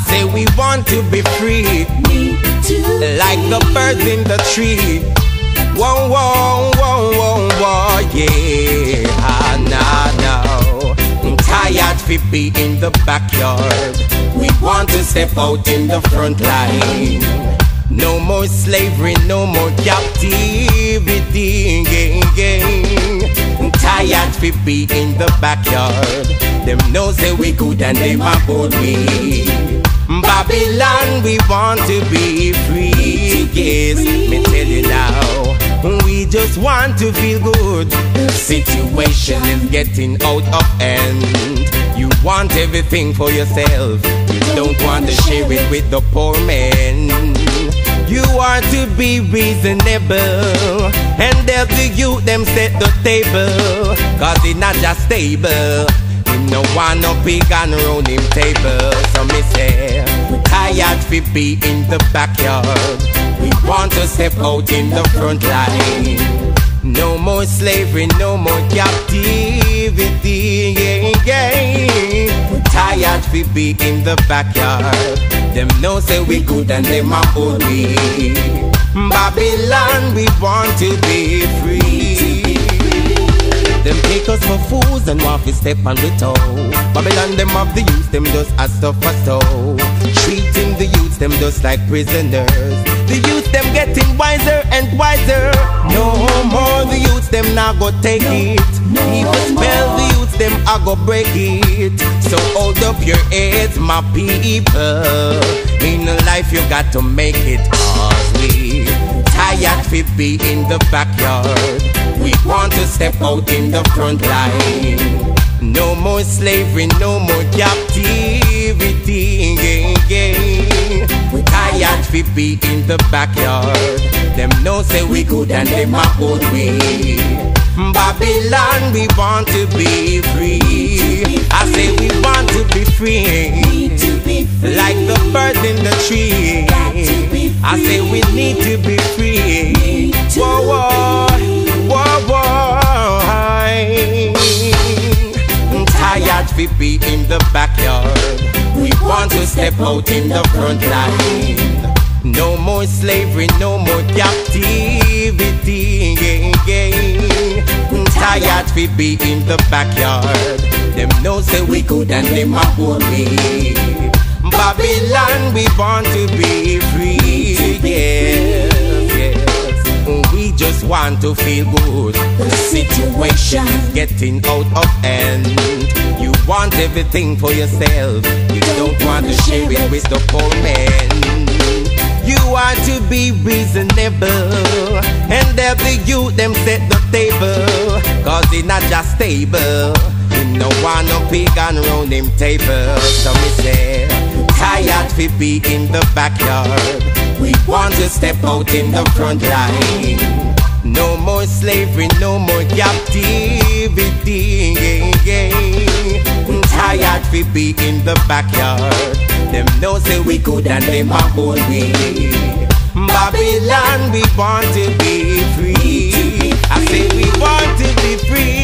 say we want to be free, like the birds in the tree. Whoa, whoa, whoa, whoa, whoa, yeah. Nah. Tired to be in the backyard. We want to step out in the front line. No more slavery, no more captivity. Tired to be in the backyard. Them know say we good and them about we. Babylon, we want to be free. Yes, me tell you now, we just want to feel good. The situation is getting out of hand. You want everything for yourself. You don't want to share it with the poor man. You want to be reasonable and help the youth them set the table. Cause it's not just stable. No one no pig and round him table. So me say, we tired to be in the backyard. We want to step out in the front line. No more slavery, no more captivity. We tired to be in the backyard. Them know say we good and them are old we. Babylon, we want to be free. Them take us for fools and want to step on the toe. Babylon, them of the youth, them just as tough as so. Treating the youths, them just like prisoners. The youth, them getting wiser and wiser. No more the youths, them not go take it. Even spell the youths, them I go break it. So hold up your heads, my people. In life you got to make it. Cause we tired to be in the backyard. We want to step out in the front line. No more slavery, no more captivity. We tired to be in the backyard. Them know say we good and them are old we. Babylon, we want to be free. I say we want to be free, like the birds in the tree. I say we need to be free. Whoa, whoa, whoa, whoa. Tired to be in the backyard. We want to step out in the front line. No more slavery, no more captivity. Tired to be in the backyard. Them know say we good and them are old we. Babylon, we want to be free. Yes. We just want to feel good. The situation is getting out of hand. You want everything for yourself. You don't want to share it with the poor man. You want to be reasonable and help the youth them set the table. Cause it's not just stable. You no want no pig and round him table. So me say, tired to be in the backyard. We want to step out in the front line. No more slavery, no more captivity. Tired to be in the backyard. Them know say we good and them are old we. Babylon, we want to be free. I say we want to be free.